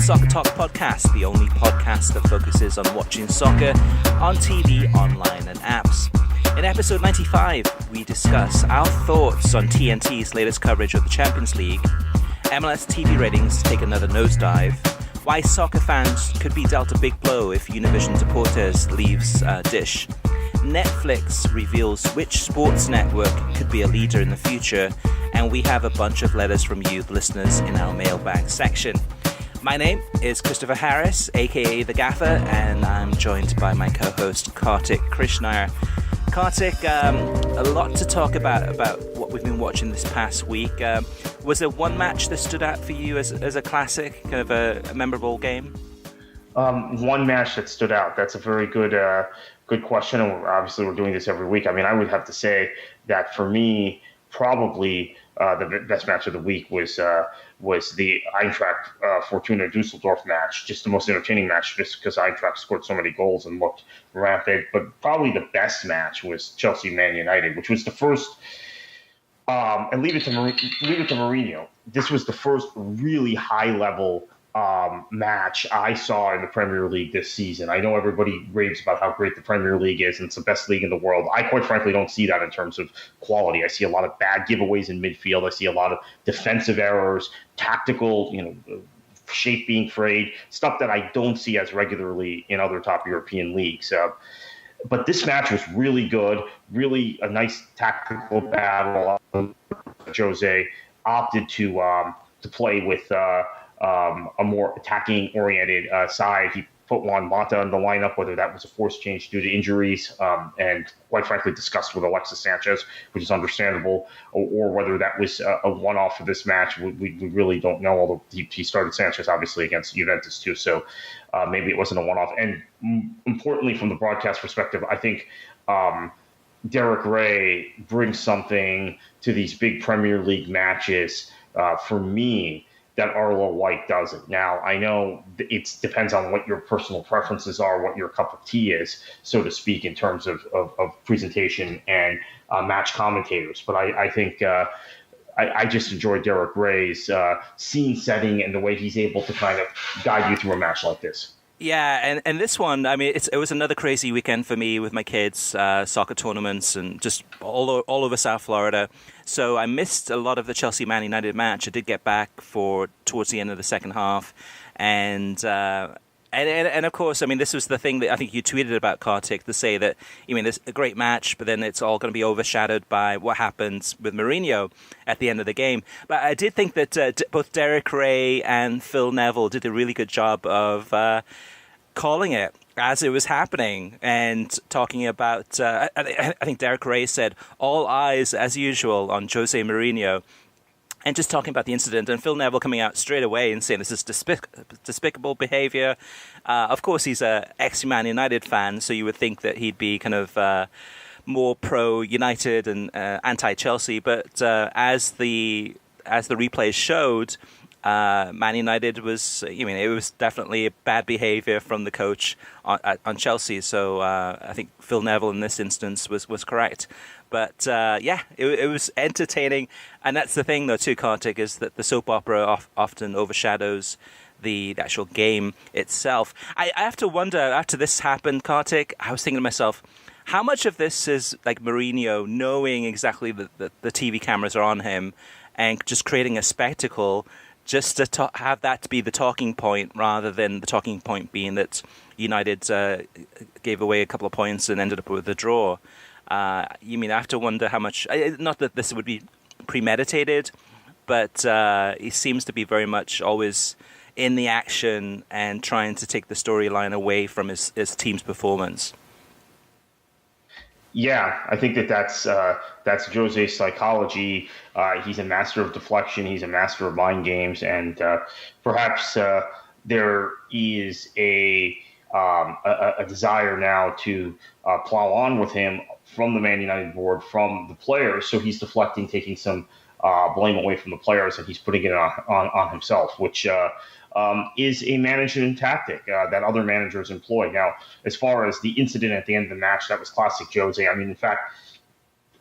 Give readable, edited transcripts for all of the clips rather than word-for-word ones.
Soccer Talk podcast, the only podcast that focuses on watching soccer on TV, online, and apps. In episode 95, we discuss our thoughts on TNT's latest coverage of the Champions League, MLS TV ratings take another nosedive, why soccer fans could be dealt a big blow if Univision Deportes leaves Dish, Netflix reveals which sports network could be a leader in the future, and we have a bunch of letters from you, the listeners, in our mailbag section. My name is Christopher Harris, aka The Gaffer, and I'm joined by my co-host Kartik Krishnaiyer. Kartik, a lot to talk about what we've been watching this past week. Was there one match that stood out for you as a classic, kind of a memorable game? One match that stood out. That's a very good question, and obviously we're doing this every week. I mean, I would have to say that for me, probably the best match of the week was the Eintracht Fortuna Dusseldorf match. Just the most entertaining match, just because Eintracht scored so many goals and looked rampant. But probably the best match was Chelsea Man United, which was the first. And leave it to Mourinho. This was the first really high level match I saw in the Premier League this season. I know everybody raves about how great the Premier League is and it's the best league in the world. I quite frankly don't see that in terms of quality. I see a lot of bad giveaways in midfield. I see a lot of defensive errors, tactical, shape being frayed, stuff that I don't see as regularly in other top European leagues. But this match was really good, really a nice tactical battle. Jose opted to play with a more attacking-oriented side. He put Juan Mata in the lineup, whether that was a forced change due to injuries, and quite frankly discussed with Alexis Sanchez, which is understandable, or whether that was a one-off for this match. We really don't know, although he started Sanchez, obviously, against Juventus, too, so maybe it wasn't a one-off. And importantly, from the broadcast perspective, I think Derek Ray brings something to these big Premier League matches, for me, that Arlo White doesn't. Now, I know it depends on what your personal preferences are, what your cup of tea is, so to speak, in terms of presentation and match commentators. But I think I just enjoy Derek Ray's scene setting and the way he's able to kind of guide you through a match like this. Yeah, and this one, I mean, it was another crazy weekend for me with my kids, soccer tournaments and just all over South Florida. So I missed a lot of the Chelsea Man United match. I did get back towards the end of the second half, and of course, I mean, this was the thing that I think you tweeted about, Kartik, to say that, there's a great match, but then it's all going to be overshadowed by what happens with Mourinho at the end of the game. But I did think that both Derek Ray and Phil Neville did a really good job of calling it as it was happening and talking about, I think Derek Ray said, all eyes, as usual, on Jose Mourinho. And just talking about the incident, and Phil Neville coming out straight away and saying this is despicable behavior. Of course, he's a ex-Man United fan, so you would think that he'd be kind of more pro-United and anti-Chelsea. But as the replays showed, Man United was, it was definitely bad behavior from the coach on Chelsea. So I think Phil Neville in this instance was correct. But it was entertaining. And that's the thing, though, too, Kartik, is that the soap opera often overshadows the actual game itself. I have to wonder, after this happened, Kartik, I was thinking to myself, how much of this is like Mourinho knowing exactly that the TV cameras are on him and just creating a spectacle just to have that to be the talking point rather than the talking point being that United gave away a couple of points and ended up with a draw? I have to wonder how much, not that this would be premeditated, but he seems to be very much always in the action and trying to take the storyline away from his team's performance. Yeah, I think that's Jose's psychology. He's a master of deflection. He's a master of mind games, and perhaps there is a desire now to plow on with him from the Man United board, from the players. So he's deflecting, taking some blame away from the players, and he's putting it on himself, which is a management tactic that other managers employ. Now, as far as the incident at the end of the match, that was classic Jose. I mean, in fact,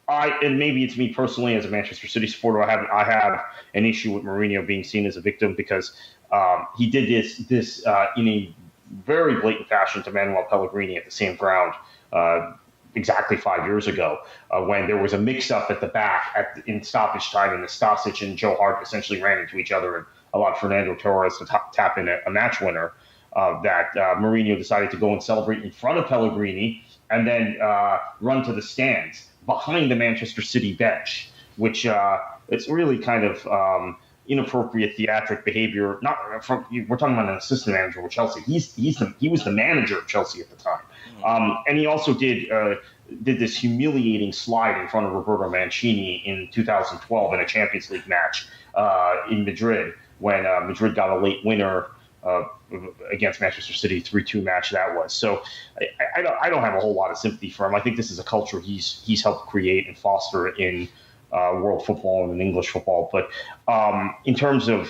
and maybe it's me personally as a Manchester City supporter, I have an issue with Mourinho being seen as a victim because he did this in a very blatant fashion to Manuel Pellegrini at the same ground exactly 5 years ago when there was a mix-up at the back in stoppage time, and Stasic and Joe Hart essentially ran into each other and allowed Fernando Torres to tap in a match winner. That Mourinho decided to go and celebrate in front of Pellegrini and then run to the stands behind the Manchester City bench, which it's really kind of inappropriate theatric behavior. We're talking about an assistant manager with Chelsea. He was the manager of Chelsea at the time, and he also did this humiliating slide in front of Roberto Mancini in 2012 in a Champions League match in Madrid when Madrid got a late winner against Manchester City, 3-2 match that was. So I don't have a whole lot of sympathy for him. I think this is a culture he's helped create and foster in world football and in English football. But in terms of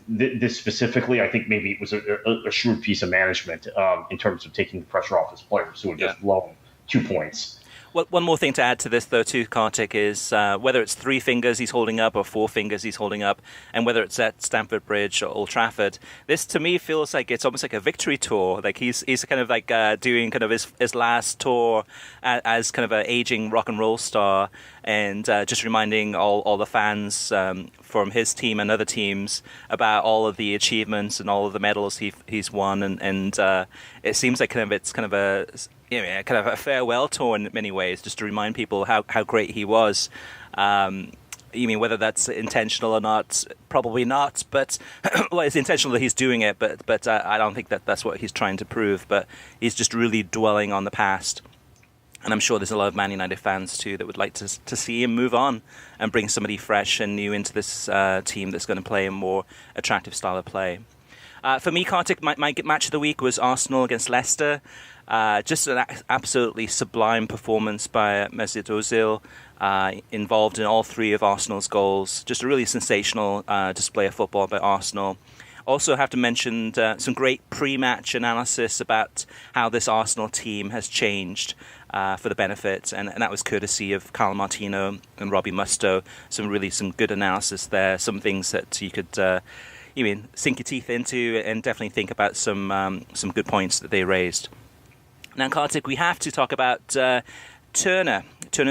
this specifically, I think maybe it was a shrewd piece of management in terms of taking the pressure off his players who had just blown 2 points. Well, one more thing to add to this, though, too, Kartik, is whether it's 3 fingers he's holding up or 4 fingers he's holding up, and whether it's at Stamford Bridge or Old Trafford, this to me feels like it's almost like a victory tour. Like he's kind of like doing kind of his last tour as kind of an aging rock and roll star, and just reminding all the fans from his team and other teams about all of the achievements and all of the medals he's won, and it seems like it's kind of a farewell tour in many ways, just to remind people how great he was. You mean whether that's intentional or not? Probably not, but well, it's intentional that he's doing it, but I don't think that's what he's trying to prove. But he's just really dwelling on the past. And I'm sure there's a lot of Man United fans too that would like to see him move on and bring somebody fresh and new into this team that's going to play a more attractive style of play. For me, Kartik, my match of the week was Arsenal against Leicester. Just an absolutely sublime performance by Mesut Ozil, involved in all 3 of Arsenal's goals. Just a really sensational display of football by Arsenal. Also have to mention some great pre-match analysis about how this Arsenal team has changed for the benefit, and that was courtesy of Carlo Martino and Robbie Mustoe. Some good analysis there, some things that you could sink your teeth into and definitely think about some good points that they raised. Now, Kartik, we have to talk about Turner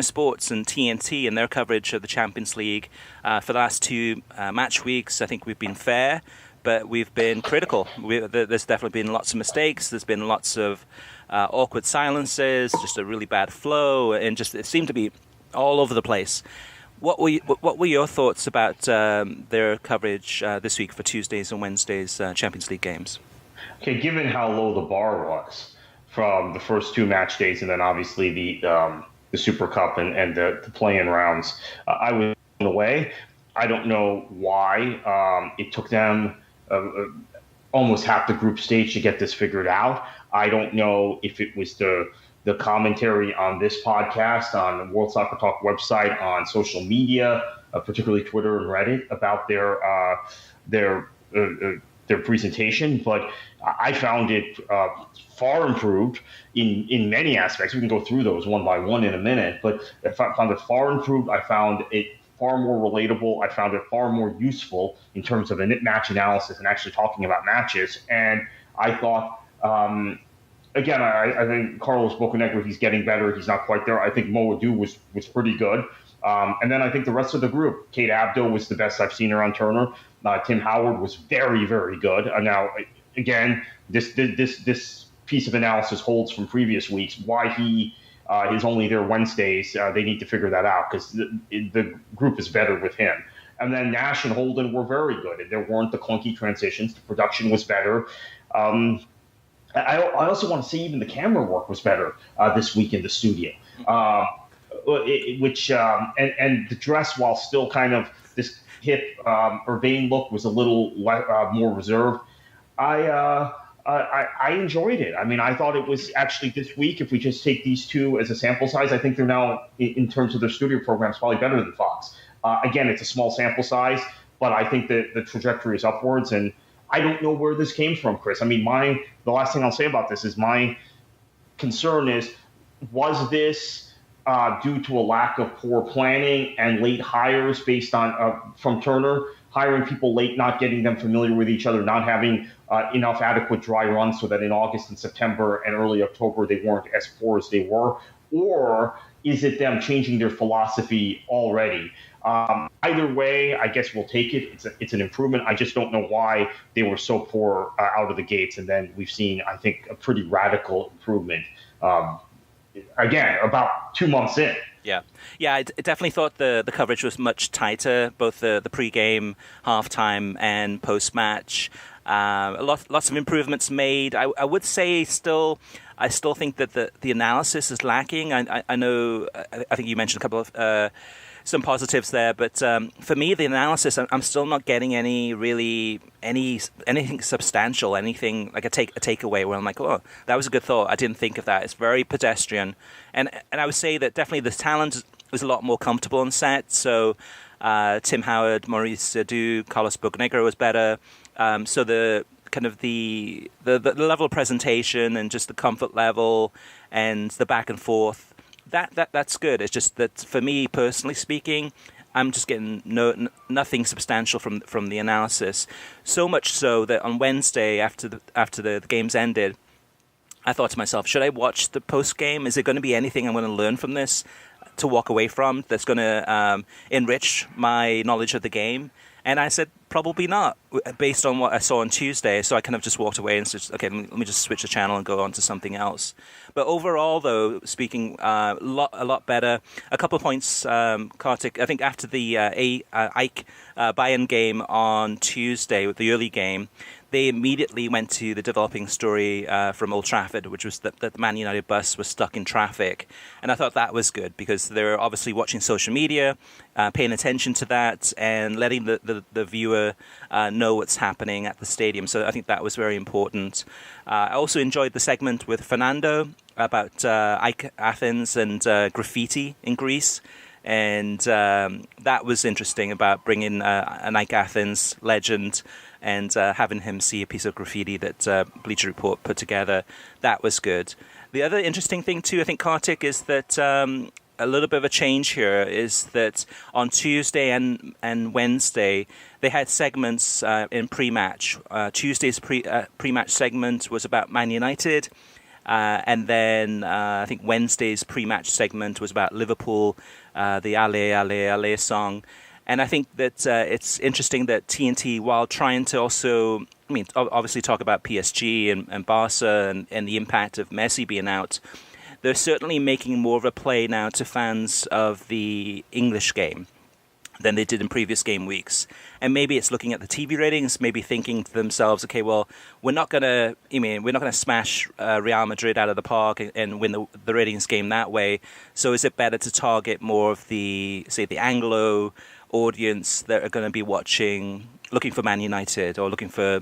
Sports and TNT and their coverage of the Champions League. For the last 2 match weeks, I think we've been fair, but we've been critical. There's definitely been lots of mistakes. There's been lots of awkward silences, just a really bad flow, and just it seemed to be all over the place. What were your thoughts about their coverage this week for Tuesdays and Wednesdays Champions League games? Okay, given how low the bar was from the first 2 match days, and then obviously the Super Cup and the play-in rounds, I was in a way. I don't know why it took them almost half the group stage to get this figured out. I don't know if it was the commentary on this podcast, on the World Soccer Talk website, on social media, particularly Twitter and Reddit, about their presentation, but I found it far improved in many aspects. We can go through those one by one in a minute, but I found it far improved. I found it far more relatable. I found it far more useful in terms of a match analysis and actually talking about matches. And I thought, again, I think Carlos Bocanegra, he's getting better. He's not quite there. I think Mo Adu was pretty good. And then I think the rest of the group, Kate Abdo was the best I've seen her on Turner. Tim Howard was very, very good. Now, again, this piece of analysis holds from previous weeks. Why he is only there Wednesdays, they need to figure that out because the group is better with him. And then Nash and Holden were very good. And there weren't the clunky transitions. The production was better. I also want to say even the camera work was better this week in the studio. Which and the dress, while still kind of this hip urbane look, was a little more reserved. I enjoyed it. I mean, I thought it was actually this week, if we just take these 2 as a sample size, I think they're now, in terms of their studio programs, probably better than Fox. Again, it's a small sample size, but I think that the trajectory is upwards, and I don't know where this came from, Chris. I mean, the last thing I'll say about this is my concern is, was this due to a lack of poor planning and late hires based on from Turner, hiring people late, not getting them familiar with each other, not having enough adequate dry runs so that in August and September and early October they weren't as poor as they were? Or is it them changing their philosophy already? Either way, I guess we'll take it. It's an improvement. I just don't know why they were so poor out of the gates. And then we've seen, I think, a pretty radical improvement. Again, about 2 months in. Yeah, I definitely thought the coverage was much tighter, both the pre-game, halftime, and post-match. Lots of improvements made. I would say I still think that the analysis is lacking. I know, I think you mentioned a couple of some positives there, but for me, the analysis, I'm still not getting anything substantial, anything like a takeaway where I'm like, oh, that was a good thought. I didn't think of that. It's very pedestrian, and I would say that definitely the talent was a lot more comfortable on set. So Tim Howard, Maurice Adu, Carlos Bocanegra was better. So the kind of the level of presentation and just the comfort level and the back and forth, that's good. It's just that for me personally speaking, I'm just getting nothing substantial from the analysis. So much so that on Wednesday after the games ended, I thought to myself, should I watch the post game? Is it going to be anything I'm going to learn from this to walk away from that's going to enrich my knowledge of the game? And I said, probably not, based on what I saw on Tuesday. So I kind of just walked away and said, okay, let me just switch the channel and go on to something else. But overall, though, speaking, a lot better. A couple of points, Kartik. I think after the Ike Bayern game on Tuesday, with the early game, they immediately went to the developing story from Old Trafford, which was that the Man United bus was stuck in traffic. And I thought that was good because they're obviously watching social media, paying attention to that, and letting the viewer know what's happening at the stadium. So I think that was very important. I also enjoyed the segment with Fernando about Ike Athens and graffiti in Greece. And that was interesting about bringing an Ike Athens legend and having him see a piece of graffiti that Bleacher Report put together. That was good. The other interesting thing, too, I think, Kartik, is that a little bit of a change here is that on Tuesday and Wednesday, they had segments in pre-match. Tuesday's pre-match segment was about Man United. And then I think Wednesday's pre-match segment was about Liverpool, the Ale, Ale, Ale song. And I think that it's interesting that TNT, while trying to also, obviously talk about PSG and Barca and the impact of Messi being out, they're certainly making more of a play now to fans of the English game than they did in previous game weeks. And maybe it's looking at the TV ratings, maybe thinking to themselves, okay, well, we're not going to smash Real Madrid out of the park and win the ratings game that way. So is it better to target more of the Anglo audience that are going to be looking for Man United or looking for,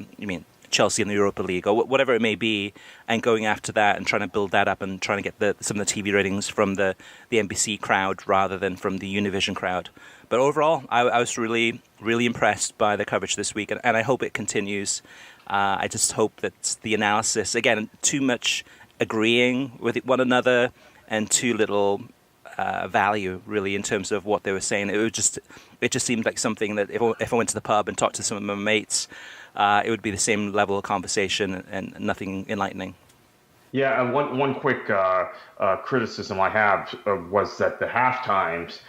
Chelsea in the Europa League or whatever it may be, and going after that and trying to build that up and trying to get some of the TV ratings from the NBC crowd rather than from the Univision crowd. But overall, I was really, really impressed by the coverage this week, and I hope it continues. I just hope that the analysis, again, too much agreeing with one another and too little value, really, in terms of what they were saying. It just seemed like something that if I went to the pub and talked to some of my mates, it would be the same level of conversation and nothing enlightening. Yeah, and one quick criticism I have was that the halftimes,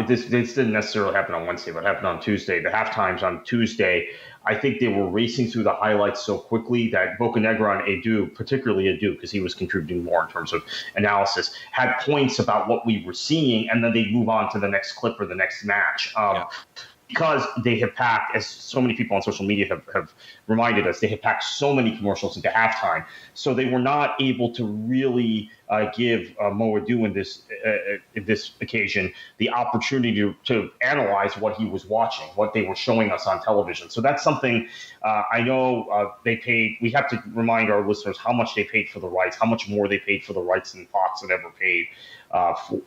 this didn't necessarily happen on Wednesday, but happened on Tuesday. The halftimes on Tuesday, I think they were racing through the highlights so quickly that Bocanegra and Edu, particularly Edu, because he was contributing more in terms of analysis, had points about what we were seeing, and then they'd move on to the next clip or the next match. Because they have packed, as so many people on social media have reminded us, they have packed so many commercials into halftime. So they were not able to really give Mo Adu in this occasion the opportunity to analyze what he was watching, what they were showing us on television. So that's something I know they paid. We have to remind our listeners how much they paid for the rights, how much more they paid for the rights than Fox had ever paid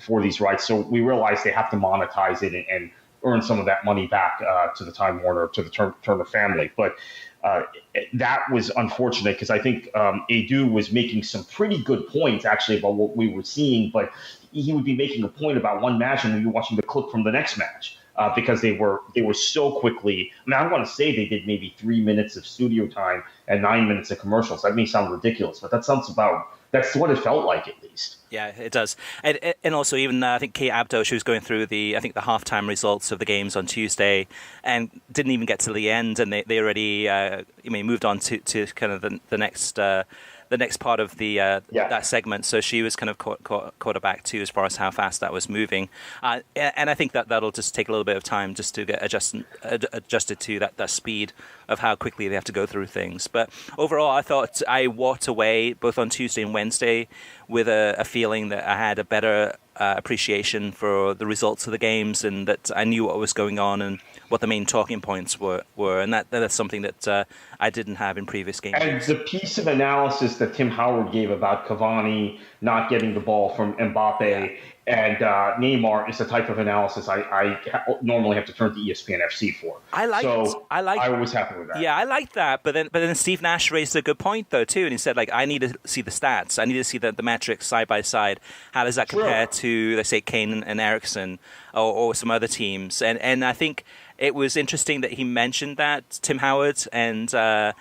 for these rights. So we realize they have to monetize it and earn some of that money back to the Time Warner, to the Turner family. But that was unfortunate because I think Edu was making some pretty good points actually about what we were seeing, but he would be making a point about one match and you're watching the clip from the next match. Because they were so quickly. I mean, I want to say they did maybe 3 minutes of studio time and 9 minutes of commercials. That may sound ridiculous, but that's what it felt like at least. Yeah, it does. And also even I think Kate Abdo, she was going through the halftime results of the games on Tuesday and didn't even get to the end, and they already moved on to kind of the next part of the that segment. So she was kind of caught aback too as far as how fast that was moving. And I think that'll just take a little bit of time just to get adjusted to that speed of how quickly they have to go through things. But overall, I thought I walked away both on Tuesday and Wednesday with a feeling that I had a better appreciation for the results of the games, and that I knew what was going on and what the main talking points were, and that's something that I didn't have in previous games. And the piece of analysis that Tim Howard gave about Cavani not getting the ball from Mbappe and Neymar is the type of analysis I normally have to turn to ESPN FC for. I was happy with that. Yeah, I liked that. But then Steve Nash raised a good point though too, and he said I need to see the stats. I need to see the metrics side by side. How does that compare to, let's say, Kane and Eriksen or some other teams? And I think it was interesting that he mentioned that, Tim Howard, and I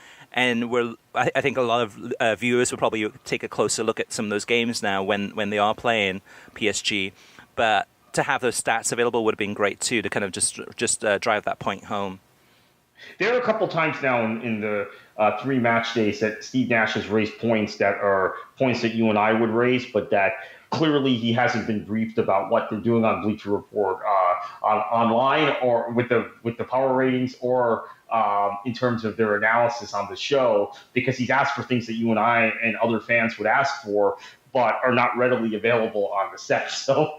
think a lot of viewers will probably take a closer look at some of those games now when they are playing PSG. But to have those stats available would have been great too, to kind of just drive that point home. There are a couple times now in the 3 match days that Steve Nash has raised points that are points that you and I would raise, but that clearly he hasn't been briefed about what they're doing on Bleacher Report online or with the power ratings or in terms of their analysis on the show, because he's asked for things that you and I and other fans would ask for, but are not readily available on the set. So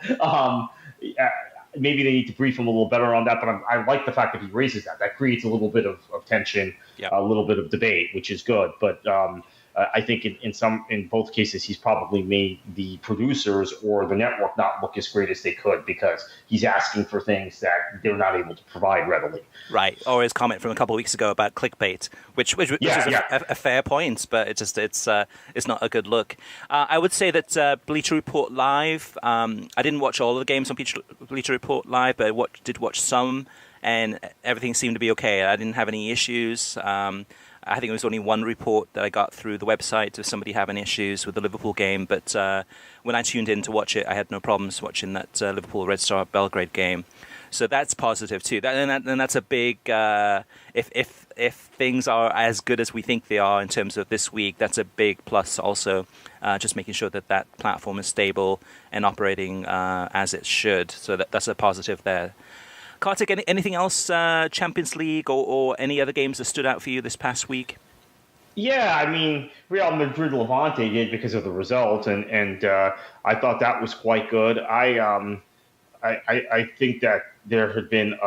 maybe they need to brief him a little better on that. But I like the fact that he raises that. That creates a little bit of tension, a little bit of debate, which is good. But I think in both cases, he's probably made the producers or the network not look as great as they could, because he's asking for things that they're not able to provide readily. Right. Or his comment from a couple of weeks ago about clickbait, which is a fair point, but it's not a good look. I would say that Bleacher Report Live, I didn't watch all of the games on Bleacher Report Live, but I did watch some, and everything seemed to be okay. I didn't have any issues. I think it was only one report that I got through the website of somebody having issues with the Liverpool game, but when I tuned in to watch it, I had no problems watching that Liverpool Red Star Belgrade game. So that's positive too. And that's a big. If things are as good as we think they are in terms of this week, that's a big plus. Also, just making sure that platform is stable and operating as it should. So that's a positive there. Kartik, anything else, Champions League or any other games that stood out for you this past week? Yeah, I mean, Real Madrid Levante did because of the result, and I thought that was quite good. I think that there had been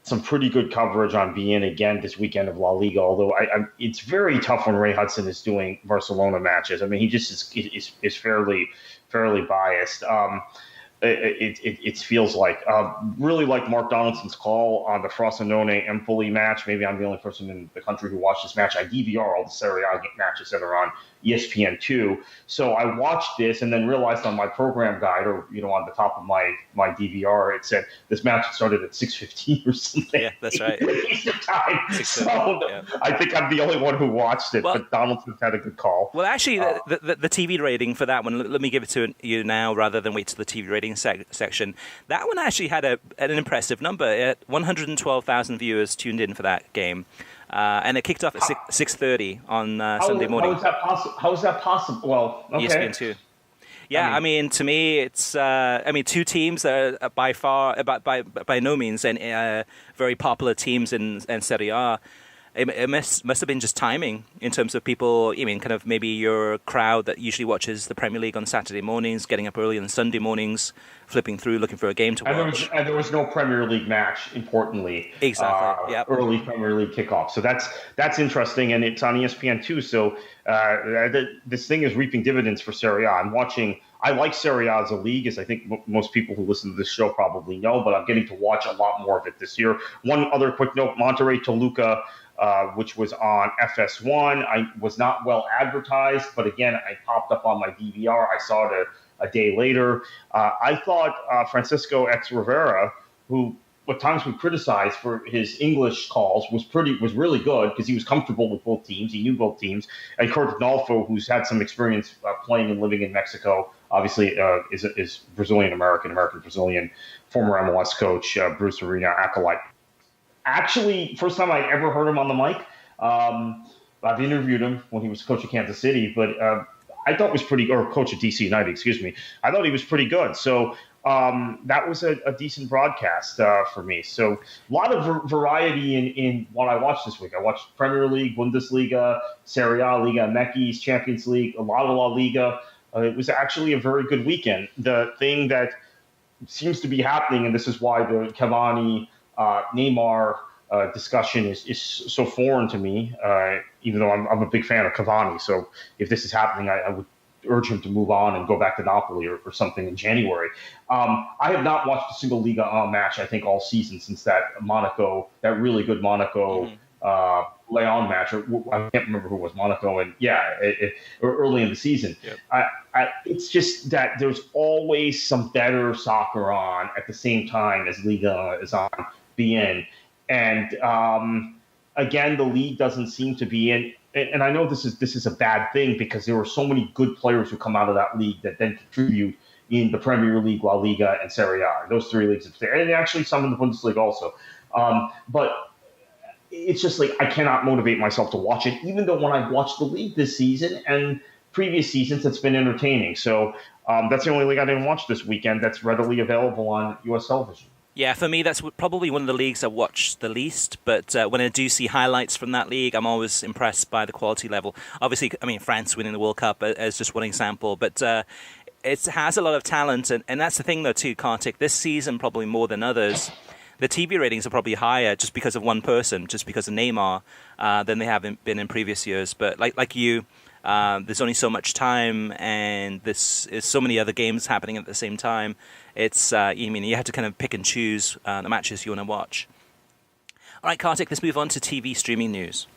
some pretty good coverage on beIN again this weekend of La Liga, although it's very tough when Ray Hudson is doing Barcelona matches. I mean, he just is fairly biased. It feels like really like Mark Donaldson's call on the Frosinone Empoli match. Maybe I'm the only person in the country who watched this match. I DVR all the Serie A matches that are on ESPN2. So I watched this and then realized on my program guide, or on the top of my DVR, it said this match started at 6:15 or something. Yeah, that's right. Eastern time. So I think I'm the only one who watched it, but Donaldson had a good call. Well, actually, the TV rating for that one, let me give it to you now rather than wait to the TV rating section. That one actually had an impressive number. 112,000 viewers tuned in for that game. And it kicked off at 6:30 on Sunday morning. How is that possible? Well, okay. ESPN2. Yeah, I mean, to me, it's two teams that are by no means very popular teams in Serie A. It must have been just timing in terms of people. I mean, kind of maybe your crowd that usually watches the Premier League on Saturday mornings, getting up early on Sunday mornings, flipping through, looking for a game to watch. And there was no Premier League match, importantly. Exactly. Early Premier League kickoff. So that's interesting, and it's on ESPN2. So this thing is reaping dividends for Serie A. I like Serie A as a league, as I think most people who listen to this show probably know, but I'm getting to watch a lot more of it this year. One other quick note, Monterrey Toluca which was on FS1. I was not well advertised, but again, I popped up on my DVR. I saw it a day later. I thought Francisco X Rivera, who at times we criticized for his English calls, was really good because he was comfortable with both teams. He knew both teams. And Kurt Adolfo, who's had some experience playing and living in Mexico, obviously is Brazilian-American, American-Brazilian, former MLS coach, Bruce Arena acolyte. Actually, first time I'd ever heard him on the mic. I've interviewed him when he was coach of Kansas City, but I thought was pretty, or coach of DC United, excuse me. I thought he was pretty good. So that was a decent broadcast for me. So a lot of variety in what I watched this week. I watched Premier League, Bundesliga, Serie A, Liga MX, Champions League, a lot of La Liga. It was actually a very good weekend. The thing that seems to be happening, and this is why the Cavani, Neymar discussion is so foreign to me, even though I'm a big fan of Cavani. So if this is happening, I would urge him to move on and go back to Napoli or something in January. I have not watched a single Liga match, I think, all season since that really good Monaco Leon match. Or I can't remember who it was, Monaco, and early in the season. Yep. It's just that there's always some better soccer on at the same time as Liga is on BN. And again, the league doesn't seem to be in. And I know this is a bad thing because there were so many good players who come out of that league that then contribute in the Premier League, La Liga, and Serie A. Those three leagues, and actually some in the Bundesliga also. But it's just like I cannot motivate myself to watch it, even though when I've watched the league this season and previous seasons, it's been entertaining. So that's the only league I didn't watch this weekend that's readily available on U.S. television. Yeah, for me, that's probably one of the leagues I watch the least. But when I do see highlights from that league, I'm always impressed by the quality level. Obviously, I mean, France winning the World Cup as just one example. But it has a lot of talent. And that's the thing, though, too, Kartik. This season, probably more than others, the TV ratings are probably higher just because of one person, just because of Neymar, than they have been in previous years. But like you, there's only so much time, and there's so many other games happening at the same time. It's you have to kind of pick and choose the matches you want to watch. All right, Kartik, let's move on to TV streaming news.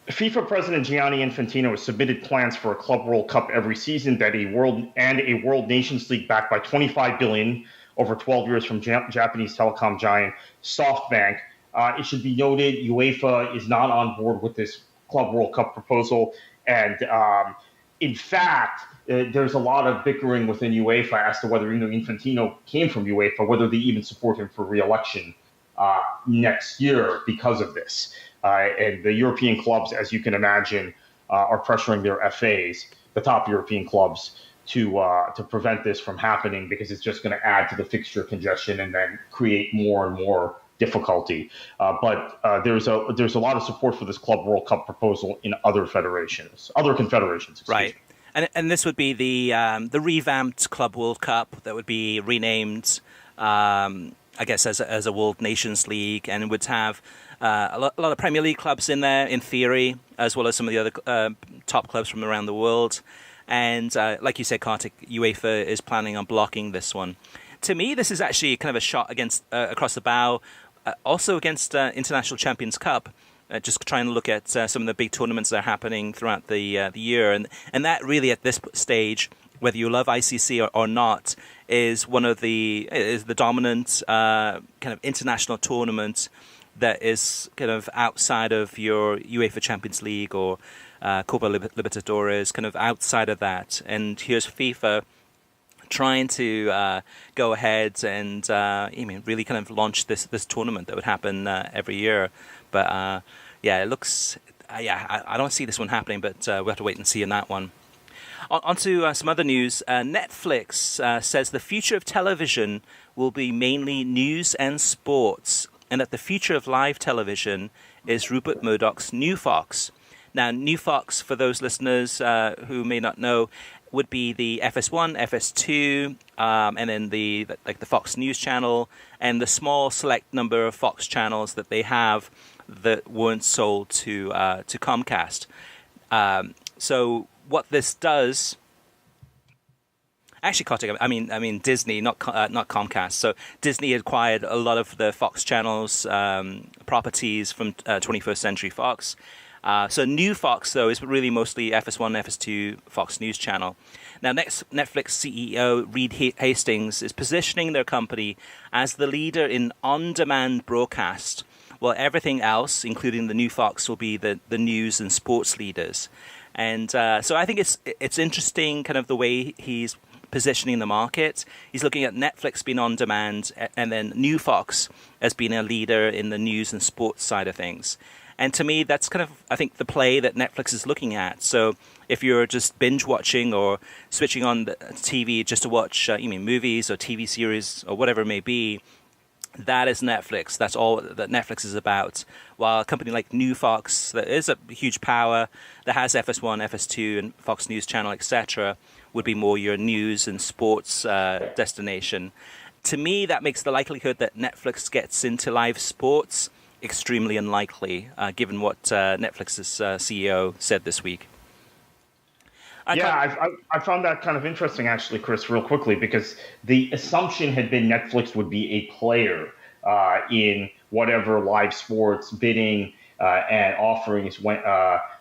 FIFA President Gianni Infantino has submitted plans for a Club World Cup every season that a World Nations League backed by $25 billion over 12 years from Japanese telecom giant SoftBank. It should be noted UEFA is not on board with this Club World Cup proposal. And in fact, there's a lot of bickering within UEFA as to whether Infantino came from UEFA, whether they even support him for re-election next year because of this. And the European clubs, as you can imagine, are pressuring their FAs, the top European clubs, to prevent this from happening because it's just going to add to the fixture congestion and then create more and more difficulty. But there's a lot of support for this Club World Cup proposal in other confederations. Right. And this would be the revamped Club World Cup that would be renamed, I guess, as a World Nations League, and it would have a lot of Premier League clubs in there, in theory, as well as some of the other top clubs from around the world. And like you said, Kartik, UEFA is planning on blocking this one. To me, this is actually kind of a shot against across the bow, also against International Champions Cup. Just trying to look at some of the big tournaments that are happening throughout the year, and that really at this stage, whether you love ICC or not, is the dominant kind of international tournament that is kind of outside of your UEFA Champions League or Copa Libertadores, kind of outside of that. And here's FIFA trying to go ahead and really kind of launch this tournament that would happen every year. But it looks, I don't see this one happening, but we'll have to wait and see on that one. On to some other news. Netflix says the future of television will be mainly news and sports, and that the future of live television is Rupert Murdoch's New Fox. Now, New Fox, for those listeners who may not know, would be the FS1, FS2, and then the Fox News channel, and the small select number of Fox channels that they have that weren't sold to Comcast. So what this does, Actually, Kartik, I mean Disney, not Comcast. So Disney acquired a lot of the Fox channels properties from 21st Century Fox. So new Fox, though, is really mostly FS1, FS2, Fox News Channel. Now, Netflix CEO Reed Hastings is positioning their company as the leader in on-demand broadcast, while everything else, including the new Fox, will be the news and sports leaders. And so I think it's interesting kind of the way he's positioning the market. He's looking at Netflix being on demand and then new Fox as being a leader in the news and sports side of things. And to me, that's kind of, I think, the play that Netflix is looking at. So if you're just binge watching or switching on the TV just to watch movies or TV series or whatever it may be, that is Netflix. That's all that Netflix is about. While a company like New Fox, that is a huge power, that has FS1, FS2, and Fox News Channel, etc., would be more your news and sports destination. To me, that makes the likelihood that Netflix gets into live sports extremely unlikely, given what Netflix's CEO said this week. I found that kind of interesting, actually, Chris, real quickly, because the assumption had been Netflix would be a player in whatever live sports bidding and offerings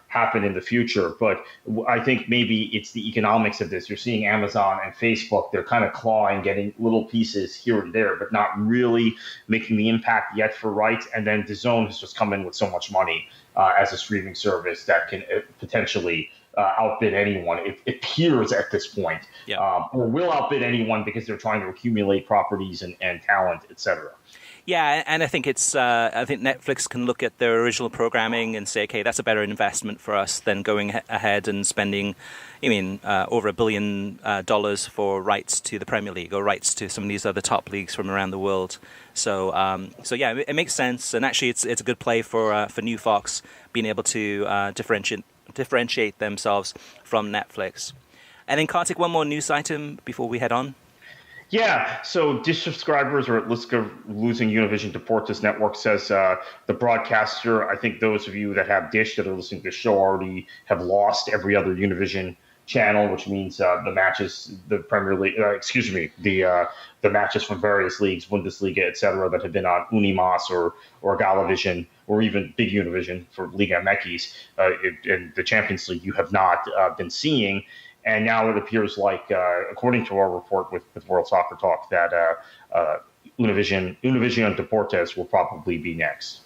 happen in the future. But I think maybe it's the economics of this. You're seeing Amazon and Facebook, they're kind of clawing, getting little pieces here and there, but not really making the impact yet for rights. And then DAZN has just come in with so much money as a streaming service that can potentially outbid anyone. It appears at this point, or will outbid anyone because they're trying to accumulate properties and talent, etc. Yeah, and I think I think Netflix can look at their original programming and say, okay, that's a better investment for us than going ahead and spending, over $1 billion for rights to the Premier League or rights to some of these other top leagues from around the world. So yeah, it makes sense, and actually, it's a good play for New Fox being able to differentiate themselves from Netflix. And then, Kartik, one more news item before we head on. Yeah, so Dish subscribers are at risk of losing Univision Deportes network, says the broadcaster. I think those of you that have Dish that are listening to the show already have lost every other Univision channel, which means the matches, the Premier League, the matches from various leagues, Bundesliga, etc., that have been on Unimas or Galavision or even Big Univision for Liga MX in the Champions League, you have not been seeing. And now it appears like, according to our report with World Soccer Talk, that Univision Deportes will probably be next.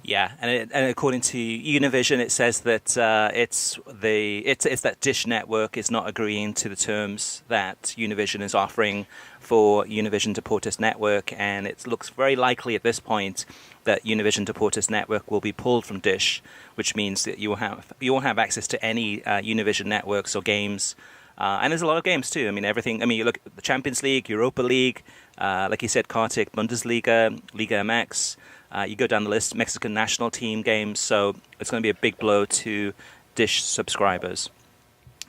Yeah, and according to Univision, it says that it's that Dish Network is not agreeing to the terms that Univision is offering for Univision Deportes Network, and it looks very likely at this point that Univision Deportes Network will be pulled from Dish, which means that you won't have access to any Univision networks or games. And there's a lot of games too. Everything. You look at the Champions League, Europa League, like you said, Kartik, Bundesliga, Liga MX. You go down the list, Mexican national team games. So it's going to be a big blow to Dish subscribers.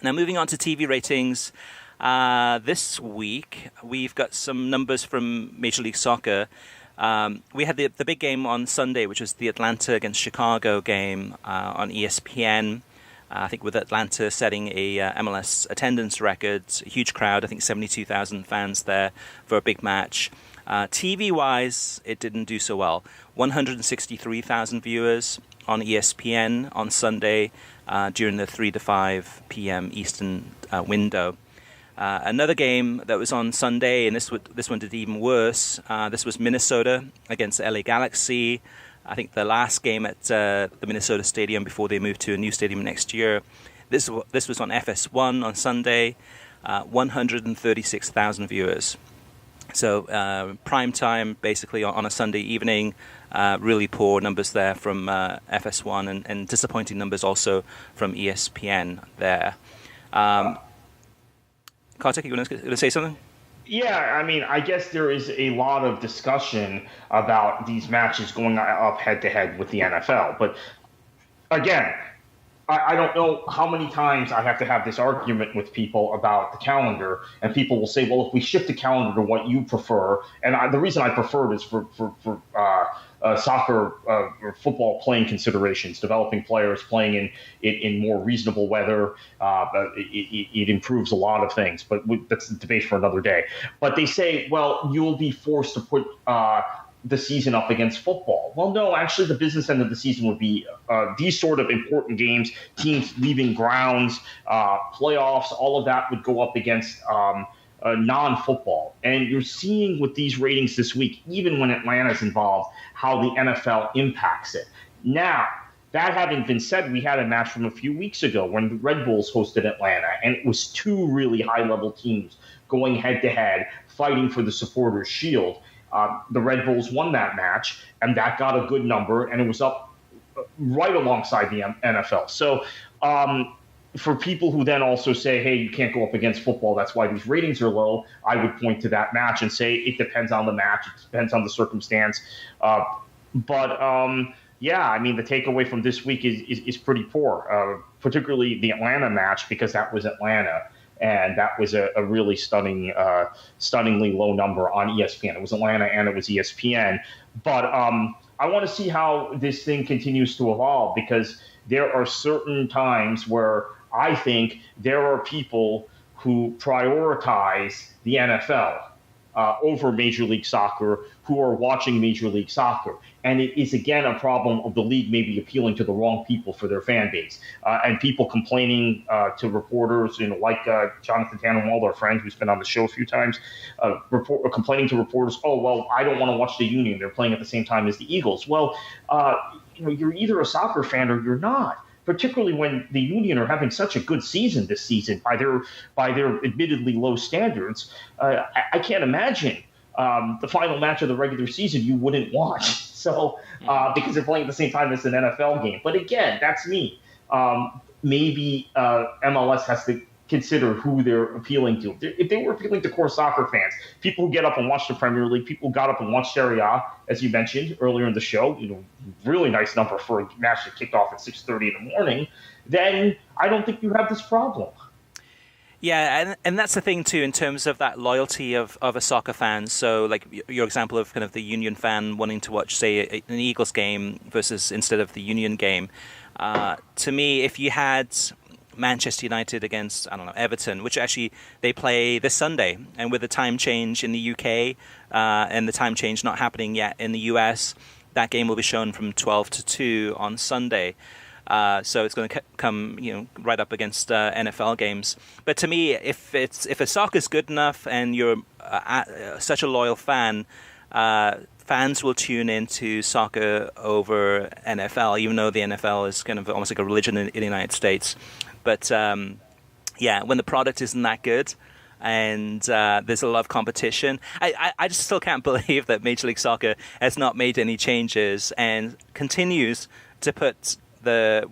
Now, moving on to TV ratings. This week, we've got some numbers from Major League Soccer. We had the big game on Sunday, which was the Atlanta against Chicago game on ESPN. I think with Atlanta setting a MLS attendance record, a huge crowd, I think 72,000 fans there for a big match. TV-wise, it didn't do so well. 163,000 viewers on ESPN on Sunday during the 3 to 5 p.m. Eastern window. Another game that was on Sunday, and this one did even worse. This was Minnesota against LA Galaxy. I think the last game at the Minnesota Stadium before they move to a new stadium next year. This was on FS1 on Sunday. 136,000 viewers. So prime time, basically on a Sunday evening. Really poor numbers there from FS1 and disappointing numbers also from ESPN there. Kartik, you want to say something? Yeah, I guess there is a lot of discussion about these matches going up head-to-head with the NFL. But again, I don't know how many times I have to have this argument with people about the calendar, and people will say, well, if we shift the calendar to what you prefer, and the reason I prefer it is for soccer or football playing considerations, developing players, playing in more reasonable weather. It improves a lot of things, but that's a debate for another day. But they say, well, you'll be forced to put the season up against football. Well, no, actually, the business end of the season would be these sort of important games, teams leaving grounds, playoffs, all of that would go up against non-football. And you're seeing with these ratings this week, even when Atlanta's involved, how the NFL impacts it. Now, that having been said, we had a match from a few weeks ago when the Red Bulls hosted Atlanta, and it was two really high-level teams going head-to-head, fighting for the Supporters' Shield. The Red Bulls won that match, and that got a good number, and it was up right alongside the NFL. So for people who then also say, hey, you can't go up against football, that's why these ratings are low, I would point to that match and say it depends on the match, it depends on the circumstance. Yeah, I mean, the takeaway from this week is pretty poor, particularly the Atlanta match, because that was Atlanta. And that was a really stunningly low number on ESPN. It was Atlanta and it was ESPN. But I want to see how this thing continues to evolve, because there are certain times where I think there are people who prioritize the NFL over Major League Soccer, who are watching Major League Soccer. And it is, again, a problem of the league maybe appealing to the wrong people for their fan base. And people complaining to reporters, like Jonathan Tannenwald, our friend who's been on the show a few times, complaining to reporters, oh, well, I don't want to watch the Union. They're playing at the same time as the Eagles. Well, you're either a soccer fan or you're not, particularly when the Union are having such a good season this season by their admittedly low standards. I can't imagine the final match of the regular season you wouldn't watch. So because they're playing at the same time as an NFL game. But again, that's me. Maybe MLS has to consider who they're appealing to. If they were appealing to core soccer fans, people who get up and watch the Premier League, people who got up and watched Serie A, as you mentioned earlier in the show, really nice number for a match that kicked off at 6:30 in the morning, then I don't think you have this problem. Yeah, and that's the thing, too, in terms of that loyalty of a soccer fan. So, like, your example of kind of the Union fan wanting to watch, say, an Eagles game versus instead of the Union game. To me, if you had Manchester United against, I don't know, Everton, which actually they play this Sunday, and with the time change in the UK and the time change not happening yet in the US, that game will be shown from 12 to 2 on Sunday. So it's going to come, right up against NFL games. But to me, if a soccer's good enough and you're such a loyal fan, fans will tune into soccer over NFL, even though the NFL is kind of almost like a religion in the United States. But when the product isn't that good and there's a lot of competition, I just still can't believe that Major League Soccer has not made any changes and continues to put the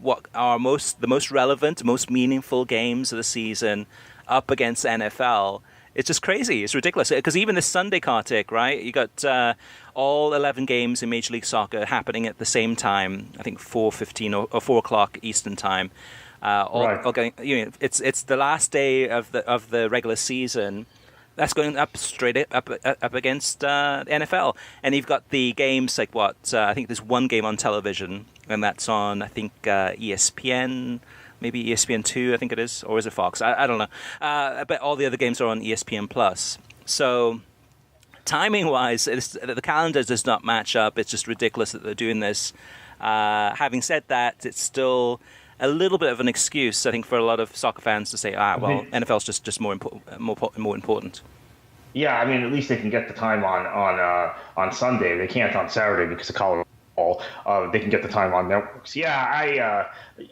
most relevant, most meaningful games of the season up against NFL. It's just crazy. It's ridiculous. Because even this Sunday, Kartik, right? You got all 11 games in Major League Soccer happening at the same time. I think 4:15 or 4 o'clock Eastern time. All going, it's the last day of the regular season. That's going up straight up against NFL. And you've got the games like I think there's one game on television, and that's on, I think, ESPN, maybe ESPN2, I think it is, or is it Fox? I don't know. But all the other games are on ESPN Plus. So timing-wise, the calendar does not match up. It's just ridiculous that they're doing this. Having said that, it's still a little bit of an excuse, I think, for a lot of soccer fans to say, NFL's just more important. Yeah, I mean, at least they can get the time on Sunday. They can't on Saturday because of college football. They can get the time on networks. Yeah,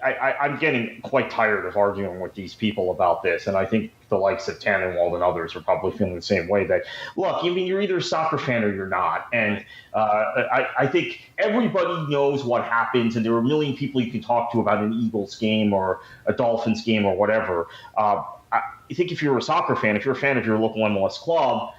I'm getting quite tired of arguing with these people about this, and I think the likes of Tannenwald and others are probably feeling the same way. That, look, I mean, you're either a soccer fan or you're not, and I think everybody knows what happens, and there are a million people you can talk to about an Eagles game or a Dolphins game or whatever. I think if you're a soccer fan, if you're a fan of your local MLS club,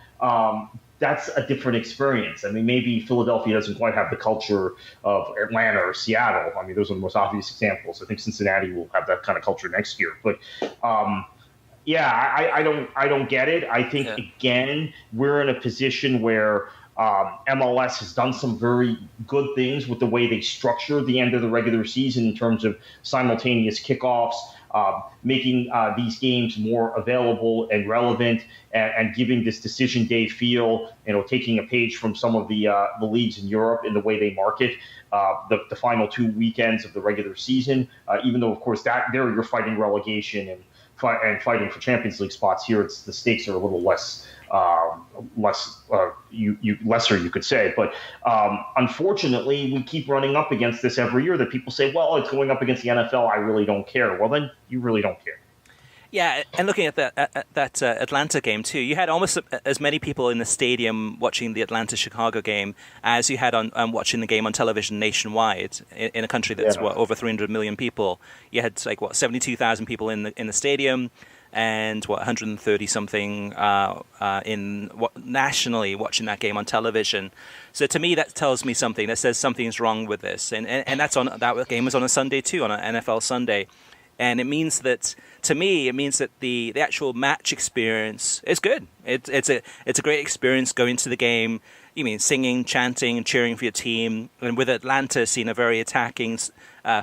that's a different experience. I mean, maybe Philadelphia doesn't quite have the culture of Atlanta or Seattle. I mean, those are the most obvious examples. I think Cincinnati will have that kind of culture next year. But I don't get it. I think, again, we're in a position where MLS has done some very good things with the way they structure the end of the regular season in terms of simultaneous kickoffs, making these games more available and relevant, and giving this decision day feel. Taking a page from some of the leagues in Europe in the way they market the final 2 weekends of the regular season. Even though, of course, that there you're fighting relegation and fighting for Champions League spots. Here, the stakes are a little lesser, you could say. But unfortunately, we keep running up against this every year that people say, well, it's going up against the NFL. I really don't care. Well, then you really don't care. Yeah, and looking at that Atlanta game too, you had almost as many people in the stadium watching the Atlanta-Chicago game as you had on watching the game on television nationwide in a country that's over 300 million people. You had 72,000 people in the stadium, and 130 something nationally watching that game on television. So to me, that tells me something. That says something's wrong with this, and that game was on a Sunday too, on an NFL Sunday. And it means that, to me, the actual match experience is good. It's a great experience going to the game. You mean singing, chanting, and cheering for your team. And with Atlanta seeing a very attacking,